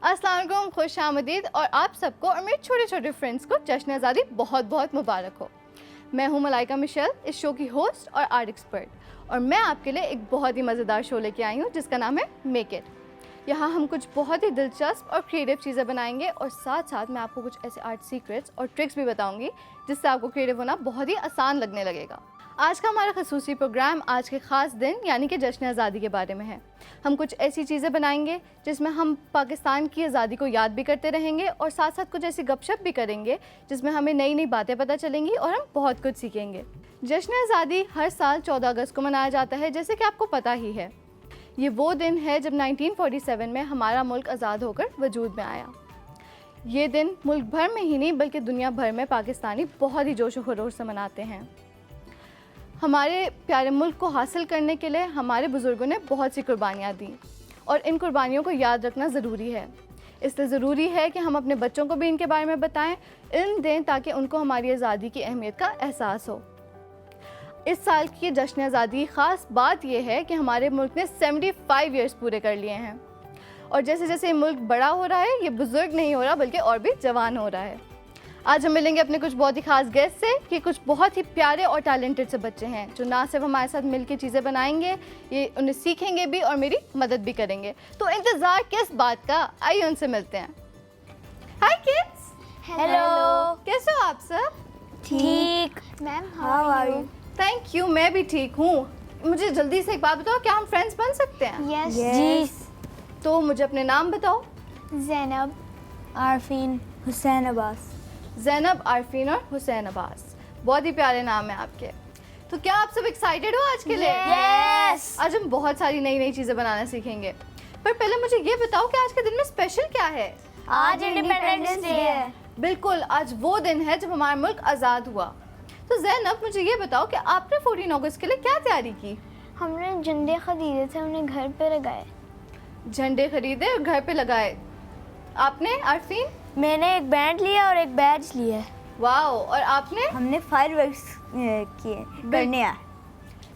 अस्सलाम वालेकुम, खुश आमदीद और आप सबको और मेरे छोटे छोटे फ्रेंड्स को जश्न आज़ादी बहुत बहुत मुबारक हो। मैं हूँ मलाइका मिशेल, इस शो की होस्ट और आर्ट एक्सपर्ट, और मैं आपके लिए एक बहुत ही मज़ेदार शो लेके आई हूँ जिसका नाम है मेक इट। यहाँ हम कुछ बहुत ही दिलचस्प और क्रिएटिव चीज़ें बनाएंगे और साथ साथ मैं आपको कुछ ऐसे आर्ट सीक्रेट्स और ट्रिक्स भी बताऊँगी जिससे आपको क्रिएटिव होना बहुत ही आसान लगने लगेगा। आज का हमारा खसूसी प्रोग्राम आज के ख़ास दिन यानी कि जश्न आज़ादी के बारे में है। हम कुछ ऐसी चीज़ें बनाएंगे जिसमें हम पाकिस्तान की आज़ादी को याद भी करते रहेंगे और साथ साथ कुछ ऐसी गपशप भी करेंगे जिसमें हमें नई नई बातें पता चलेंगी और हम बहुत कुछ सीखेंगे। जश्न आज़ादी हर साल 14 अगस्त को मनाया जाता है, जैसे कि आपको पता ही है। ये वो दिन है जब 1947 में हमारा मुल्क आज़ाद होकर वजूद में आया। ये दिन मुल्क भर में ही नहीं बल्कि दुनिया भर में पाकिस्तानी बहुत ही जोश व खरोश से मनाते हैं। हमारे प्यारे मुल्क को हासिल करने के लिए हमारे बुज़ुर्गों ने बहुत सी कुर्बानियाँ दी और इन कुर्बानियों को याद रखना ज़रूरी है। इसलिए ज़रूरी है कि हम अपने बच्चों को भी इनके बारे में बताएं, इल्म दें, ताकि उनको हमारी आज़ादी की अहमियत का एहसास हो। इस साल की जश्न आज़ादी ख़ास बात यह है कि हमारे मुल्क ने 75 ईयर्स पूरे कर लिए हैं और जैसे जैसे ये मुल्क बड़ा हो रहा है, ये बुज़ुर्ग नहीं हो रहा बल्कि और भी जवान हो रहा है। आज हम मिलेंगे अपने कुछ बहुत ही खास गेस्ट से कि कुछ बहुत ही प्यारे और टैलेंटेड से बच्चे हैं जो ना सिर्फ हमारे साथ मिलकर चीज़ें बनाएंगे, ये उन्हें सीखेंगे भी और मेरी मदद भी करेंगे। तो इंतज़ार किस बात का, आइए उनसे मिलते हैं। Hi kids. हेलो। कैसे हो आप सब? ठीक। Ma'am how are you? Thank you, मैं भी ठीक हूँ। मुझे जल्दी से एक बात बताओ, क्या हम फ्रेंड्स बन सकते हैं? यस जी। तो मुझे अपने नाम बताओ। ज़ैनब, आरफीन, हुसैन अब्बास। ज़ैनब, आरफीन और हुसैन अब्बास, बहुत ही प्यारे नाम है आपके। तो क्या आप सब एक्साइटेड हो आज के लिए? यस। आज हम बहुत सारी नई नई चीज़ें बनाना सीखेंगे, पर पहले मुझे ये बताओ कि आज के दिन में स्पेशल क्या है? आज इंडिपेंडेंस डे है। बिल्कुल, आज वो दिन है जब हमारा मुल्क आज़ाद हुआ। तो ज़ैनब, मुझे ये बताओ कि आपने 14 अगस्त के लिए क्या तैयारी की? हमने झंडे खरीदे थे, उन्हें घर पे लगाए। झंडे खरीदे और घर पे लगाए। आपने आरफीन? मैंने एक बैंड लिया और एक बैज लिया। वाओ। और आपने? हमने फायरवर्क्स किए करने आए।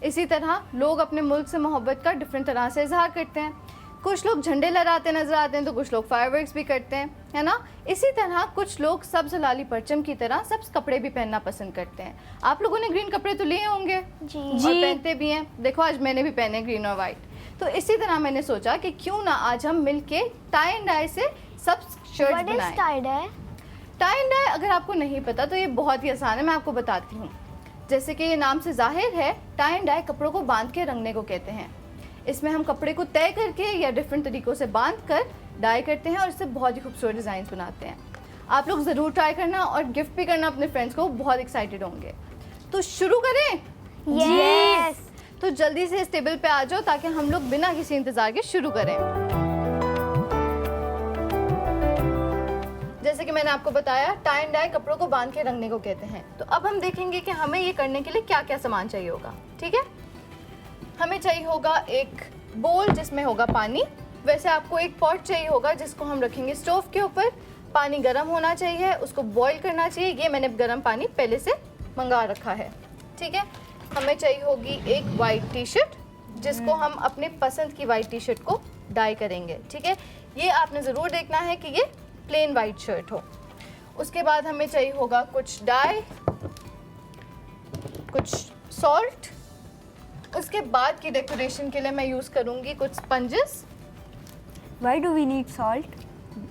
इसी तरह लोग अपने मुल्क से मोहब्बत का डिफरेंट तरह से इजहार करते हैं। कुछ लोग झंडे लहराते नजर आते हैं तो कुछ लोग फायरवर्क्स भी करते हैं, है ना। इसी तरह कुछ लोग सब्ज लाली परचम की तरह सब्ज कपड़े भी पहनना पसंद करते हैं। आप लोगों ने ग्रीन कपड़े तो लिए होंगे जी। और पहनते भी हैं। देखो, आज मैंने भी पहने ग्रीन और वाइट। तो इसी तरह मैंने सोचा कि क्यों ना आज हम मिलके टाई एंड डाई से सब शर्ट्स बनाएं। What is tie dye? Tie and dye अगर आपको नहीं पता तो ये बहुत ही आसान है, मैं आपको बताती हूँ। जैसे कि ये नाम से जाहिर है, टाई एंड डाई कपड़ों को बांध के रंगने को कहते हैं। इसमें हम कपड़े को तय करके या डिफरेंट तरीक़ों से बांध कर डाई करते हैं और इससे बहुत ही खूबसूरत डिज़ाइन बनाते हैं। आप लोग ज़रूर ट्राई करना और गिफ्ट भी करना अपने फ्रेंड्स को, बहुत एक्साइटेड होंगे। तो शुरू करें? यस। तो जल्दी से इस टेबल पे आ जाओ ताकि हम लोग बिना किसी इंतज़ार के शुरू करें। जैसे कि मैंने आपको बताया, टाई एंड डाई कपड़ों को बांध के रंगने को कहते हैं। तो अब हम देखेंगे कि हमें ये करने के लिए क्या क्या सामान चाहिए होगा। ठीक है, हमें चाहिए होगा एक बोल जिसमें होगा पानी। वैसे आपको एक पॉट चाहिए होगा जिसको हम रखेंगे स्टोव के ऊपर। पानी गर्म होना चाहिए, उसको बॉईल करना चाहिए। ये मैंने गर्म पानी पहले से मंगा रखा है। ठीक है, हमें चाहिए होगी एक वाइट टी शर्ट जिसको हम अपने पसंद की वाइट टी शर्ट को डाई करेंगे। ठीक है, ये आपने ज़रूर देखना है कि ये प्लेन वाइट शर्ट हो। उसके बाद हमें चाहिए होगा कुछ डाई, कुछ सॉल्ट। उसके बाद की डेकोरेशन के लिए मैं यूज़ करूँगी कुछ sponges. Why do we need salt?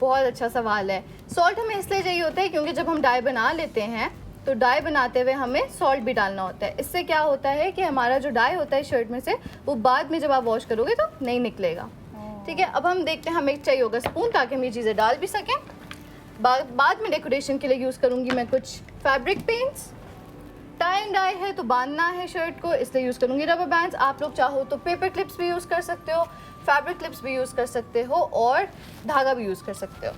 बहुत अच्छा सवाल है। सॉल्ट हमें इसलिए चाहिए होता है क्योंकि जब हम डाई बना लेते हैं तो डाई बनाते हुए हमें सॉल्ट भी डालना होता है। इससे क्या होता है कि हमारा जो डाई होता है शर्ट में से, वो बाद में जब आप वॉश करोगे तो नहीं निकलेगा। ठीक है, अब हम देखते हैं, हमें चाहिए होगा स्पून ताकि हम ये चीज़ें डाल भी सकें। बाद में डेकोरेशन के लिए यूज़ करूँगी मैं कुछ fabric paints. Tie and dye है तो बांधना है शर्ट को, इसलिए यूज़ करूँगी रबर बैंड्स। आप लोग चाहो तो पेपर क्लिप्स भी यूज़ कर सकते हो, फैब्रिक क्लिप्स भी यूज़ कर सकते हो और धागा भी यूज़ कर सकते हो।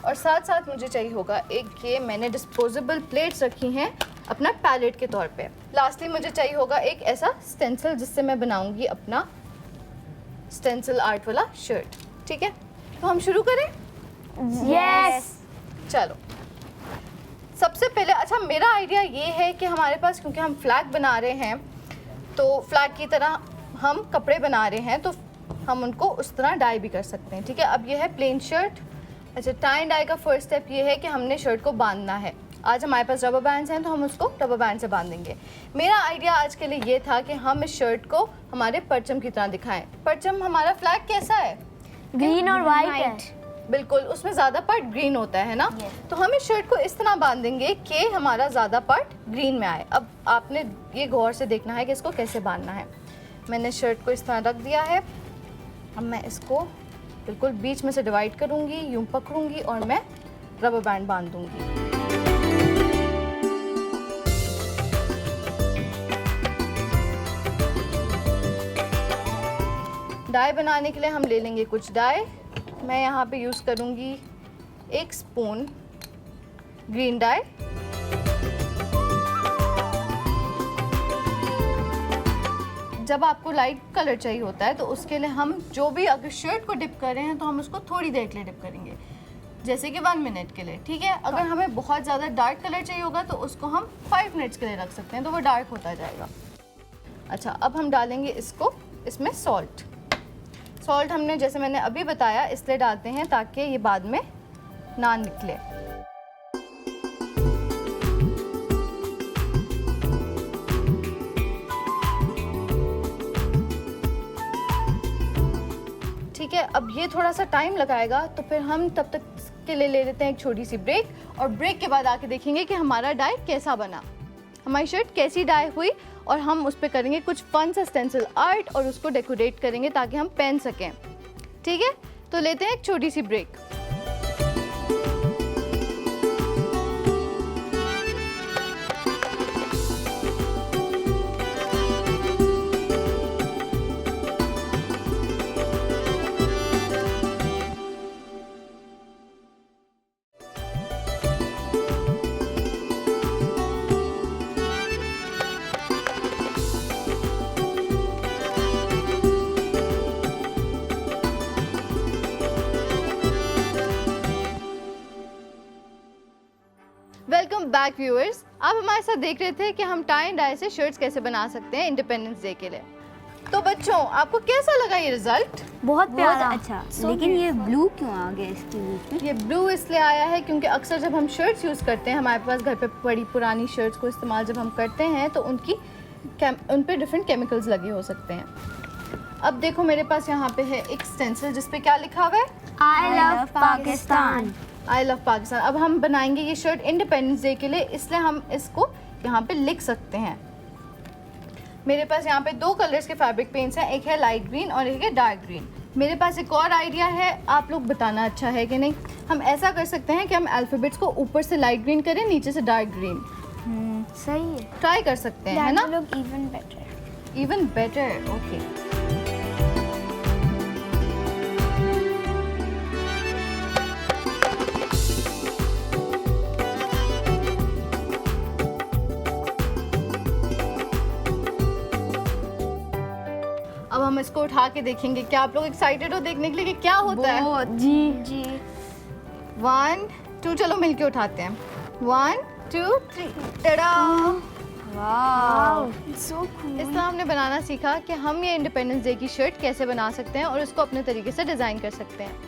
और साथ साथ मुझे चाहिए होगा एक, ये मैंने डिस्पोजेबल प्लेट्स रखी हैं अपना पैलेट के तौर पे। लास्टली मुझे चाहिए होगा एक ऐसा स्टेंसिल जिससे मैं बनाऊँगी अपना स्टेंसिल आर्ट वाला शर्ट। ठीक है, तो हम शुरू करें? यस। चलो, सबसे पहले अच्छा मेरा आइडिया ये है कि हमारे पास, क्योंकि हम फ्लैग बना रहे हैं तो फ्लैग की तरह हम कपड़े बना रहे हैं तो हम उनको उस तरह डाई भी कर सकते हैं। ठीक है, अब ये है प्लेन शर्ट, अच्छा, टाई एंड डाई का फर्स्ट स्टेप ये है कि हमने शर्ट को बांधना है। आज हमारे पास रबर बैंड्स हैं तो हम उसको रबर बैंड से बांधेंगे। मेरा आइडिया आज के लिए ये था कि हम इस शर्ट को हमारे परचम की तरह दिखाएं। परचम हमारा फ्लैग कैसा है? ग्रीन और वाइट है। बिल्कुल, उसमें ज़्यादा पार्ट ग्रीन होता है ना। तो हम इस शर्ट को इस तरह बांधेंगे कि हमारा ज़्यादा पार्ट ग्रीन में आए। अब आपने ये गौर से देखना है कि इसको कैसे बांधना है। मैंने शर्ट को इस तरह रख दिया है। अब मैं इसको बिल्कुल बीच में से डिवाइड करूँगी, यूँ पकड़ूँगी और मैं रबर बैंड बांध दूँगी। डाई बनाने के लिए हम ले लेंगे कुछ डाई। मैं यहाँ पे यूज़ करूँगी 1 स्पून ग्रीन डाई, जब आपको लाइट कलर चाहिए होता है तो उसके लिए हम जो भी अगर शर्ट को डिप कर रहे हैं तो हम उसको थोड़ी देर के लिए डिप करेंगे, जैसे कि 1 मिनट के लिए, ठीक है। अगर हमें बहुत ज़्यादा डार्क कलर चाहिए होगा तो उसको हम 5 मिनट्स के लिए रख सकते हैं, तो वो डार्क होता जाएगा। अच्छा, अब हम डालेंगे इसमें सॉल्ट। सॉल्ट हमने, जैसे मैंने अभी बताया, इसलिए डालते हैं ताकि ये बाद में ना निकले। ठीक है, अब ये थोड़ा सा टाइम लगाएगा तो फिर हम तब तक के लिए ले लेते हैं एक छोटी सी ब्रेक, और ब्रेक के बाद आके देखेंगे कि हमारा डाई कैसा बना, हमारी शर्ट कैसी डाई हुई, और हम उस पर करेंगे कुछ फन सा स्टेंसिल आर्ट और उसको डेकोरेट करेंगे ताकि हम पहन सकें। ठीक है, तो लेते हैं एक छोटी सी ब्रेक। Welcome back viewers. आप हमारे साथ देख रहे थे कि हम टाई एंड डाई से शर्ट्स कैसे बना सकते हैं इंडिपेंडेंस डे के लिए। तो बच्चों, आपको कैसा लगा ये रिजल्ट? बहुत प्यारा। अच्छा, लेकिन ये ब्लू क्यों आ गया इसके बीच में? ये ब्लू इसलिए आया है क्योंकि अक्सर जब हम शर्ट्स यूज़ करते हैं, हमारे पास घर पे बड़ी पुरानी शर्ट्स को इस्तेमाल जब हम करते हैं तो उन पे डिफरेंट केमिकल्स लगे हो सकते हैं। अब देखो, मेरे पास यहाँ पे है एक स्टेंसिल जिस पे क्या लिखा हुआ है? I love Pakistan. I love Pakistan. अब हम बनाएंगे ये शर्ट इंडिपेंडेंस डे के लिए, इसलिए हम इसको यहाँ पे लिख सकते हैं। मेरे पास यहाँ पे 2 कलर्स के फैब्रिक पेंट्स हैं, एक है लाइट ग्रीन और एक है डार्क ग्रीन। मेरे पास एक और आइडिया है, आप लोग बताना अच्छा है कि नहीं। हम ऐसा कर सकते हैं कि हम अल्फ़ाबेट्स को ऊपर से लाइट ग्रीन करें, नीचे से डार्क ग्रीन। सही है, ट्राई कर सकते हैं, है ना? लोग इवन बेटर, ओके। अब हम इसको उठा के देखेंगे। क्या आप लोग एक्साइटेड हो देखने के लिए कि क्या होता है? जी। 1 2, चलो मिलके उठाते हैं। 1 2 3, टड़ा! वाव, सो कूल। इस तरह हमने बनाना सीखा कि हम ये इंडिपेंडेंस डे की शर्ट कैसे बना सकते हैं और उसको अपने तरीके से डिज़ाइन कर सकते हैं।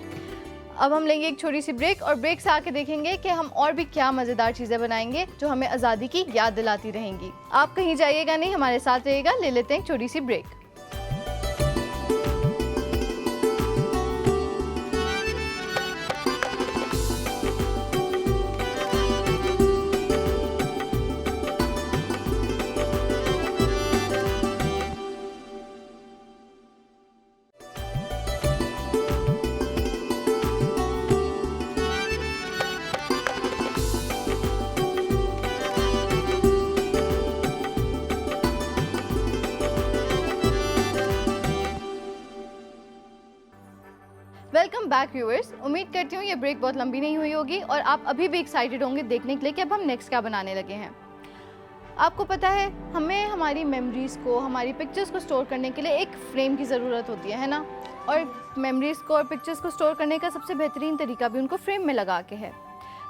अब हम लेंगे एक छोटी सी ब्रेक, और ब्रेक से आके देखेंगे कि हम और भी क्या मज़ेदार चीज़ें बनाएंगे जो हमें आज़ादी की याद दिलाती रहेंगी। आप कहीं जाइएगा नहीं, हमारे साथ रहिएगा। ले लेते हैं एक छोटी सी ब्रेक। Welcome back viewers. उम्मीद करती हूँ ये ब्रेक बहुत लंबी नहीं हुई होगी और आप अभी भी एक्साइटेड होंगे देखने के लिए कि अब हम नेक्स्ट क्या बनाने लगे हैं। आपको पता है, हमें हमारी मेमोरीज़ को, हमारी पिक्चर्स को स्टोर करने के लिए एक फ्रेम की ज़रूरत होती है ना? और मेमोरीज़ को और पिक्चर्स को स्टोर करने का सबसे बेहतरीन तरीका भी उनको फ्रेम में लगा के है।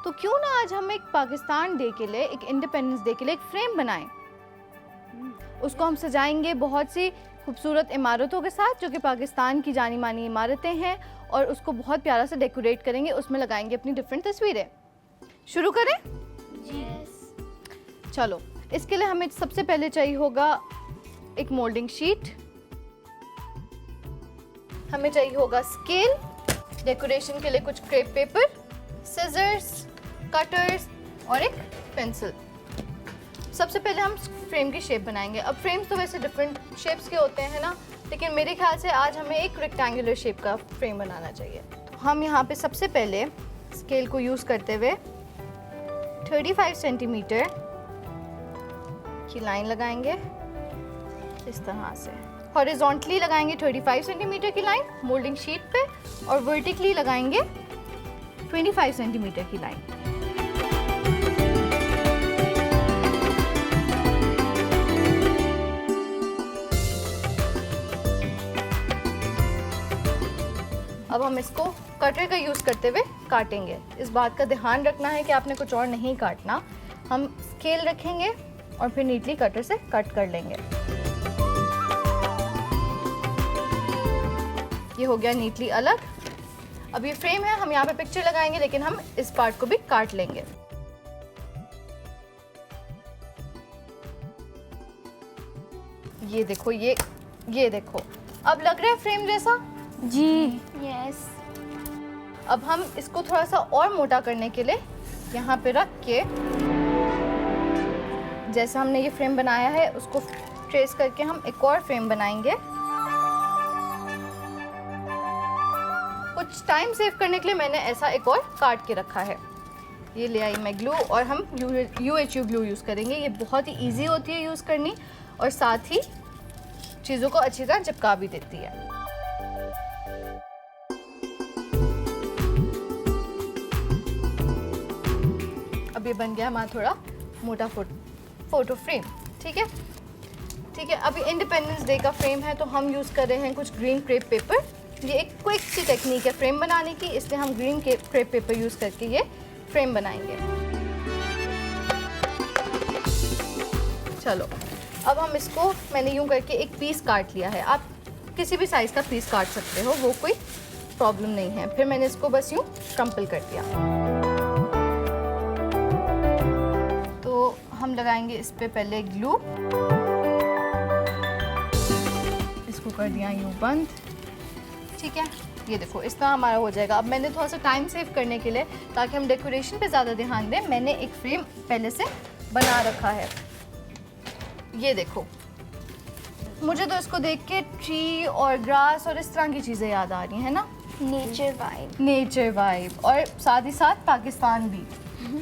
तो क्यों ना आज हम एक पाकिस्तान डे के लिए, एक इंडिपेंडेंस डे के लिए एक फ्रेम बनाएं। उसको हम सजाएंगे, बहुत सी खूबसूरत इमारतों के साथ, जो कि पाकिस्तान की जानी मानी इमारतें हैं, और उसको बहुत प्यारा से डेकोरेट करेंगे, उसमें लगाएंगे अपनी डिफरेंट तस्वीरें। शुरू करें? चलो, इसके लिए हमें सबसे पहले चाहिए होगा एक मोल्डिंग शीट, हमें चाहिए होगा स्केल, डेकोरेशन के लिए कुछ क्रेप पेपर, सिजर्स, कटर्स और एक पेंसिल। सबसे पहले हम फ्रेम की शेप बनाएंगे। अब फ्रेम्स तो वैसे डिफरेंट शेप्स के होते हैं ना, लेकिन मेरे ख्याल से आज हमें एक रेक्टेंगुलर शेप का फ्रेम बनाना चाहिए। तो हम यहाँ पे सबसे पहले स्केल को यूज़ करते हुए 35 सेंटीमीटर की लाइन लगाएंगे, इस तरह से हॉरिजॉन्टली लगाएंगे 35 सेंटीमीटर की लाइन मोल्डिंग शीट पे, और वर्टिकली लगाएंगे 25 सेंटीमीटर की लाइन। अब हम इसको कटर का यूज़ करते हुए काटेंगे। इस बात का ध्यान रखना है कि आपने कुछ और नहीं काटना। हम स्केल रखेंगे और फिर नीटली कटर से कट कर लेंगे। ये हो गया नीटली अलग। अब ये फ्रेम है, हम यहाँ पे पिक्चर लगाएंगे, लेकिन हम इस पार्ट को भी काट लेंगे। ये देखो, ये देखो, अब लग रहा है फ्रेम जैसा जी। यस। अब हम इसको थोड़ा सा और मोटा करने के लिए यहाँ पे रख के, जैसा हमने ये फ्रेम बनाया है उसको ट्रेस करके हम एक और फ्रेम बनाएंगे। कुछ टाइम सेव करने के लिए मैंने ऐसा एक और काट के रखा है। ये ले आई मैं ग्लू, और हम UHU ग्लू यूज़ करेंगे। ये बहुत ही इजी होती है यूज़ करनी, और साथ ही चीज़ों को अच्छी तरह चिपका भी देती है। अब ये बन गया हमारा थोड़ा मोटा फोटो फ्रेम। ठीक है, ठीक है। अभी इंडिपेंडेंस डे का फ्रेम है, तो हम यूज़ कर रहे हैं कुछ ग्रीन क्रेप पेपर। ये एक क्विक सी टेक्निक है फ्रेम बनाने की, इसलिए हम ग्रीन क्रेप पेपर यूज़ करके ये फ्रेम बनाएंगे। चलो, अब हम इसको, मैंने यूँ करके एक पीस काट लिया है। आप किसी भी साइज़ का पीस काट सकते हो, वो कोई प्रॉब्लम नहीं है। फिर मैंने इसको बस यूँ क्रम्पल कर दिया। तो हम लगाएंगे इस पे पहले ग्लू, इसको कर दिया यूँ बंद। ठीक है, ये देखो इस तरह हमारा हो जाएगा। अब मैंने थोड़ा सा टाइम सेव करने के लिए, ताकि हम डेकोरेशन पे ज़्यादा ध्यान दें, मैंने एक फ्रेम पहले से बना रखा है। ये देखो, मुझे तो इसको देख के ट्री और ग्रास और इस तरह की चीज़ें याद आ रही हैं ना, नेचर वाइब। नेचर वाइब, और साथ ही साथ पाकिस्तान भी,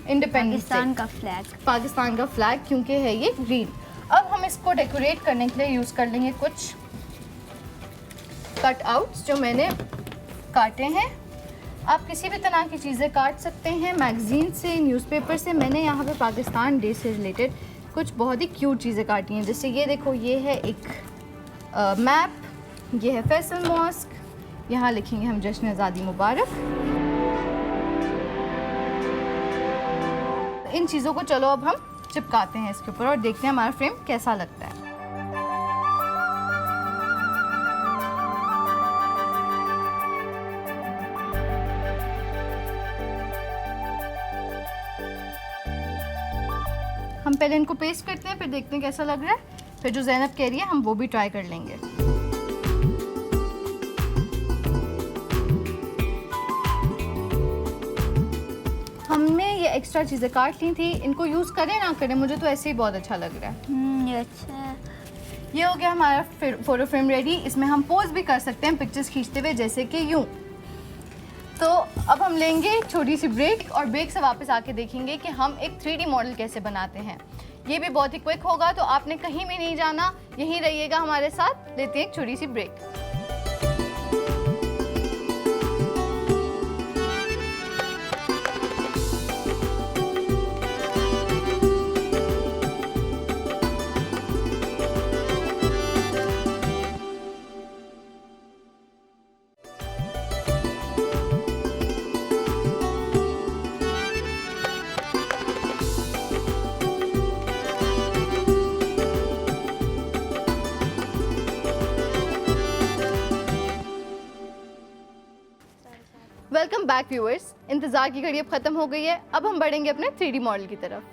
इंडिपेंडेंस पाकिस्तान का फ्लैग। पाकिस्तान का फ्लैग, क्योंकि है ये ग्रीन। अब हम इसको डेकोरेट करने के लिए यूज़ कर लेंगे कुछ कट आउट्स जो मैंने काटे हैं। आप किसी भी तरह की चीज़ें काट सकते हैं, मैगजीन से, न्यूज़पेपर से। मैंने यहाँ पे पाकिस्तान डे से रिलेटेड कुछ बहुत ही क्यूट चीज़ें काटी हैं। जैसे ये देखो, ये है एक मैप, ये है फैसल मॉस्क, यहाँ लिखेंगे हम जश्न आज़ादी मुबारक। इन चीज़ों को चलो अब हम चिपकाते हैं इसके ऊपर और देखते हैं हमारा फ्रेम कैसा लगता है। हम पहले इनको पेस्ट करते हैं, फिर देखते हैं कैसा लग रहा है। फिर जो ज़ैनब कह रही है हम वो भी ट्राई कर लेंगे। हमने ये एक्स्ट्रा चीज़ें काट ली थी, इनको यूज़ करें ना करें, मुझे तो ऐसे ही बहुत अच्छा लग रहा है। ये अच्छा है। ये हो गया हमारा फोटो फ्रेम रेडी। इसमें हम पोज भी कर सकते हैं पिक्चर्स खींचते हुए, जैसे कि यूँ। तो अब हम लेंगे एक छोटी सी ब्रेक, और ब्रेक से वापस आके देखेंगे कि हम एक 3D मॉडल कैसे बनाते हैं। ये भी बहुत ही क्विक होगा, तो आपने कहीं भी नहीं जाना, यहीं रहिएगा हमारे साथ। लेते हैं एक छोटी सी ब्रेक। Welcome back viewers. इंतज़ार की घड़ी अब ख़त्म हो गई है, अब हम बढ़ेंगे अपने 3D मॉडल की तरफ।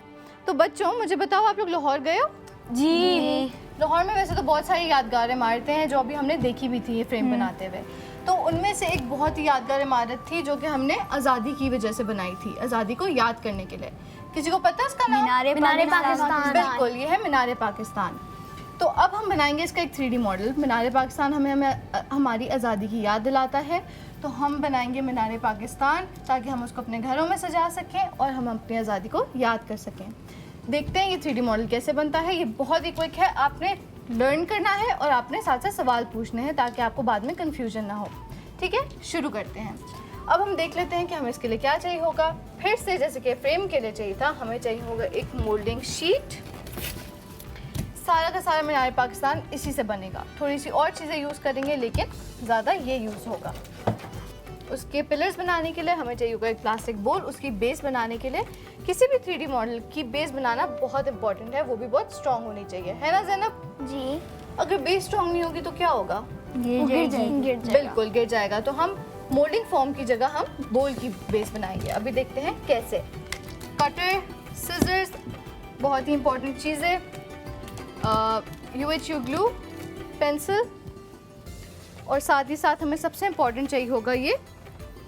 तो बच्चों मुझे बताओ, आप लोग लाहौर गए हो? जी। लाहौर में वैसे तो बहुत सारी यादगार इमारतें हैं जो अभी हमने देखी भी थी ये फ्रेम बनाते हुए। तो उनमें से एक बहुत ही यादगार इमारत थी जो कि हमने आज़ादी की वजह से बनाई थी, आज़ादी को याद करने के लिए। किसी को पता है इसका नाम? मीनारे पाकिस्तान। बिल्कुल, ये है मीनारे पाकिस्तान। तो अब हम बनाएंगे इसका एक 3D मॉडल। मीनारे पाकिस्तान हमें हमारी आज़ादी की याद दिलाता है, तो हम बनाएंगे मीनारे पाकिस्तान ताकि हम उसको अपने घरों में सजा सकें और हम अपनी आज़ादी को याद कर सकें। देखते हैं ये 3D मॉडल कैसे बनता है। ये बहुत ही क्विक है, आपने लर्न करना है और आपने साथ साथ सवाल पूछने हैं ताकि आपको बाद में कन्फ्यूजन ना हो। ठीक है, शुरू करते हैं। अब हम देख लेते हैं कि हमें इसके लिए क्या चाहिए होगा। फिर से जैसे कि फ्रेम के लिए चाहिए था, हमें चाहिए होगा एक मोल्डिंग शीट। सारा का सारा मीनारे पाकिस्तान इसी से बनेगा। थोड़ी सी और चीज़ें यूज़ करेंगे लेकिन ज़्यादा ये यूज़ होगा। उसके पिलर्स बनाने के लिए हमें चाहिए होगा एक प्लास्टिक बोल। उसकी बेस बनाने के लिए किसी भी 3D मॉडल की बेस बनाना बहुत इंपॉर्टेंट है, वो भी बहुत स्ट्रॉन्ग होनी चाहिए, है ना ज़ैनब? जी। अगर बेस स्ट्रॉन्ग नहीं होगी तो क्या होगा? गिर जाएगी। बिल्कुल गिर जाएगा। तो हम मोल्डिंग फॉर्म की जगह हम बोल की बेस बनाएंगे। अभी देखते हैं कैसे। कटर, सिजर्स, बहुत ही इंपॉर्टेंट चीज़ें, UHU ग्लू, पेंसिल, और साथ ही साथ हमें सबसे इम्पॉर्टेंट चाहिए होगा ये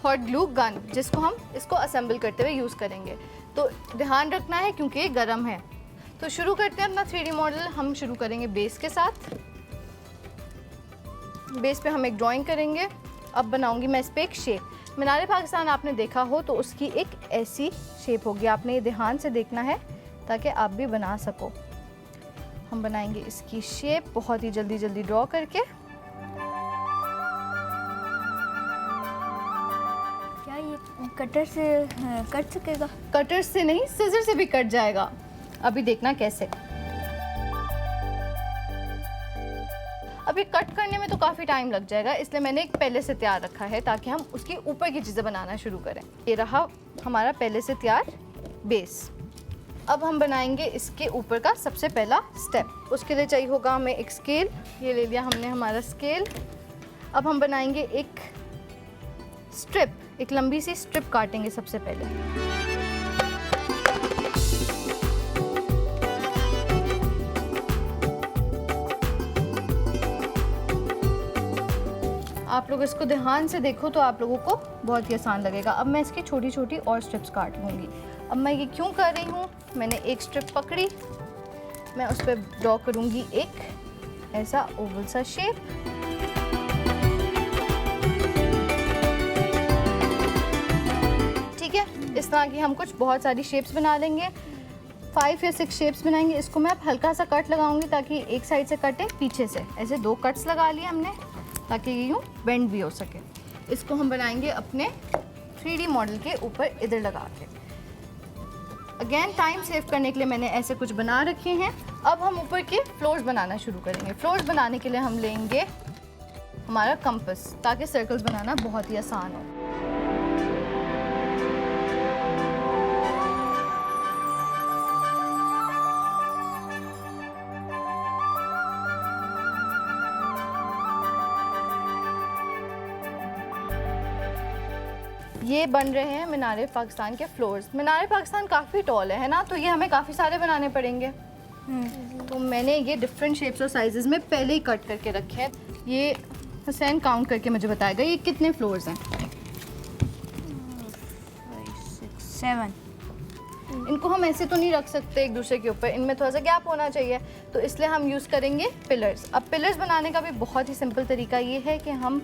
हॉट ग्लू गन, जिसको हम इसको असेंबल करते हुए यूज़ करेंगे। तो ध्यान रखना है क्योंकि ये गर्म है। तो शुरू करते हैं अपना 3D मॉडल। हम शुरू करेंगे बेस के साथ। बेस पे हम एक ड्राइंग करेंगे। अब बनाऊंगी मैं इस पर एक शेप। मीनारे पाकिस्तान आपने देखा हो तो उसकी एक ऐसी शेप होगी, आपने ये ध्यान से देखना है ताकि आप भी बना सको। हम बनाएंगे इसकी शेप बहुत ही जल्दी जल्दी ड्रॉ करके। क्या ये कटर से कट सकेगा? कटर से नहीं, सिजर से भी कट जाएगा। अभी देखना कैसे। अभी कट करने में तो काफ़ी टाइम लग जाएगा, इसलिए मैंने एक पहले से तैयार रखा है ताकि हम उसके ऊपर की चीज़ें बनाना शुरू करें। ये रहा हमारा पहले से तैयार बेस। अब हम बनाएंगे इसके ऊपर का सबसे पहला स्टेप। उसके लिए चाहिए होगा हमें एक स्केल। ये ले लिया हमने हमारा स्केल। अब हम बनाएंगे एक स्ट्रिप, एक लंबी सी स्ट्रिप काटेंगे सबसे पहले। आप लोग इसको ध्यान से देखो तो आप लोगों को बहुत ही आसान लगेगा। अब मैं इसकी छोटी छोटी और स्ट्रिप्स काट लूँगी। अब मैं ये क्यों कर रही हूँ, मैंने एक स्ट्रिप पकड़ी, मैं उस पर ड्रॉ करूँगी एक ऐसा ओवल सा शेप। ठीक है, इस तरह की हम कुछ बहुत सारी शेप्स बना लेंगे। 5 या 6 शेप्स बनाएंगे। इसको मैं अब हल्का सा कट लगाऊंगी ताकि एक साइड से कटे, पीछे से। ऐसे 2 कट्स लगा लिए हमने ताकि ये यूँ बेंड भी हो सके। इसको हम बनाएंगे अपने 3D मॉडल के ऊपर इधर लगा के। अगेन टाइम सेव करने के लिए मैंने ऐसे कुछ बना रखे हैं। अब हम ऊपर के फ्लोर्स बनाना शुरू करेंगे। फ्लोर्स बनाने के लिए हम लेंगे हमारा कंपास ताकि सर्कल्स बनाना बहुत ही आसान हो। ये बन रहे हैं मीनारे पाकिस्तान के फ्लोर्स। मीनारे पाकिस्तान काफ़ी टॉल है ना, तो ये हमें काफ़ी सारे बनाने पड़ेंगे। तो मैंने ये डिफरेंट शेप्स और साइजेस में पहले ही कट करके रखे हैं। ये हुसैन काउंट करके मुझे बताएगा ये कितने फ्लोर्स हैं। 7। इनको हम ऐसे तो नहीं रख सकते एक दूसरे के ऊपर, इनमें थोड़ा सा गैप होना चाहिए, तो इसलिए हम यूज़ करेंगे पिलर्स। अब पिलर्स बनाने का भी बहुत ही सिंपल तरीका ये है कि हम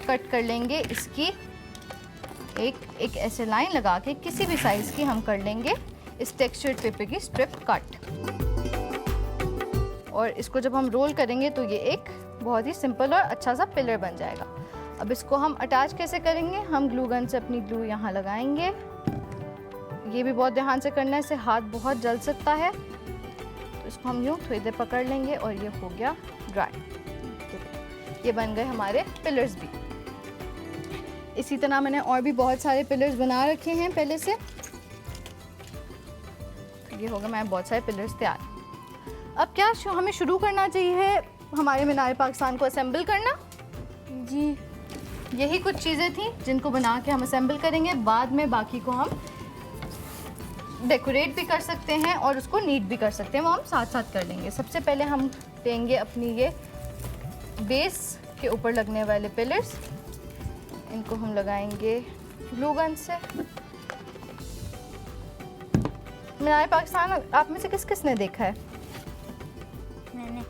कट कर लेंगे इसकी एक ऐसे लाइन लगा के किसी भी साइज़ की हम कर लेंगे इस टेक्सचर्ड पेपर की स्ट्रिप कट। और इसको जब हम रोल करेंगे तो ये एक बहुत ही सिंपल और अच्छा सा पिलर बन जाएगा। अब इसको हम अटैच कैसे करेंगे, हम ग्लू गन से अपनी ग्लू यहाँ लगाएंगे। ये भी बहुत ध्यान से करना है, इससे हाथ बहुत जल सकता है। तो इसको हम यूँ थोड़ी देर पकड़ लेंगे और ये हो गया ड्राई। ये बन गए हमारे पिलर्स भी। इसी तरह मैंने और भी बहुत सारे पिलर्स बना रखे हैं पहले से। ये होगा मैं बहुत सारे पिलर्स तैयार। अब क्या हमें शुरू करना चाहिए हमारे मीनारे पाकिस्तान को असेंबल करना। जी। यही कुछ चीज़ें थी जिनको बना के हम असेंबल करेंगे। बाद में बाकी को हम डेकोरेट भी कर सकते हैं और उसको नीट भी कर सकते हैं, वो हम साथ साथ कर लेंगे। सबसे पहले हम लेंगे अपनी ये बेस के ऊपर लगने वाले पिलर्स, इनको हम लगाएंगे ग्लू गन से। मीनार पाकिस्तान आप में से किस किस ने देखा है? मैंने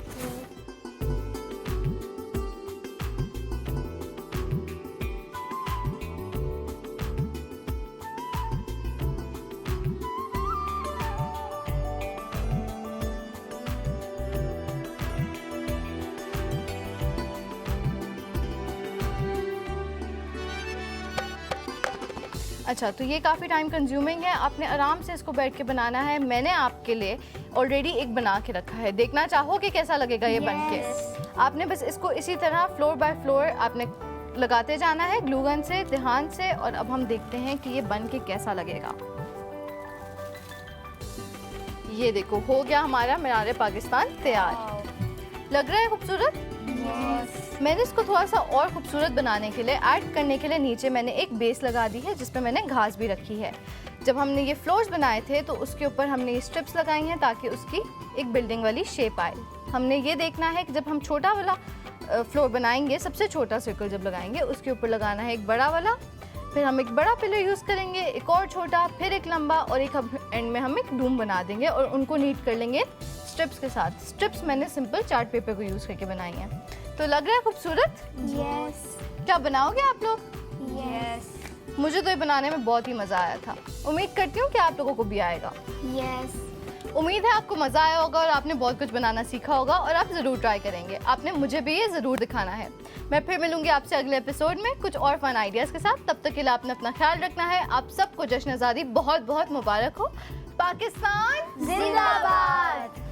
अच्छा, तो ये काफ़ी टाइम कंज्यूमिंग है, आपने आराम से इसको बैठ के बनाना है। मैंने आपके लिए ऑलरेडी एक बना के रखा है, देखना चाहोगे कैसा लगेगा ये बन के? आपने बस इसको इसी तरह फ्लोर बाय फ्लोर आपने लगाते जाना है ग्लू गन से, ध्यान से। और अब हम देखते हैं कि ये बन के कैसा लगेगा। ये देखो, हो गया हमारा मीनार पाकिस्तान तैयार। लग रहा है खूबसूरत? मैंने इसको थोड़ा सा और खूबसूरत बनाने के लिए, ऐड करने के लिए नीचे मैंने एक बेस लगा दी है जिसपे मैंने घास भी रखी है। जब हमने ये फ्लोर्स बनाए थे तो उसके ऊपर हमने ये स्ट्रिप्स लगाई हैं ताकि उसकी एक बिल्डिंग वाली शेप आए। हमने ये देखना है कि जब हम छोटा वाला फ्लोर बनाएंगे, सबसे छोटा सर्कल जब लगाएंगे, उसके ऊपर लगाना है एक बड़ा वाला, फिर हम एक बड़ा पिलर यूज़ करेंगे, एक और छोटा, फिर एक लंबा, और एक एंड में हम एक डूम बना देंगे और उनको नीट कर लेंगे स्ट्रिप्स के साथ। स्ट्रिप्स मैंने सिंपल चार्ट पेपर को यूज़ करके बनाई हैं। तो लग रहा है खूबसूरत? यस क्या बनाओगे आप लोग? यस मुझे तो ये बनाने में बहुत ही मज़ा आया था। उम्मीद करती हूँ कि आप लोगों को भी आएगा। यस उम्मीद है आपको मज़ा आया होगा और आपने बहुत कुछ बनाना सीखा होगा और आप ज़रूर ट्राई करेंगे। आपने मुझे भी ये ज़रूर दिखाना है। मैं फिर मिलूंगी आपसे अगले एपिसोड में कुछ और फन आइडियाज़ के साथ। तब तक के लिए आपने अपना ख्याल रखना है। आप सबको जश्न आज़ादी बहुत बहुत मुबारक हो। पाकिस्तान जिंदाबाद।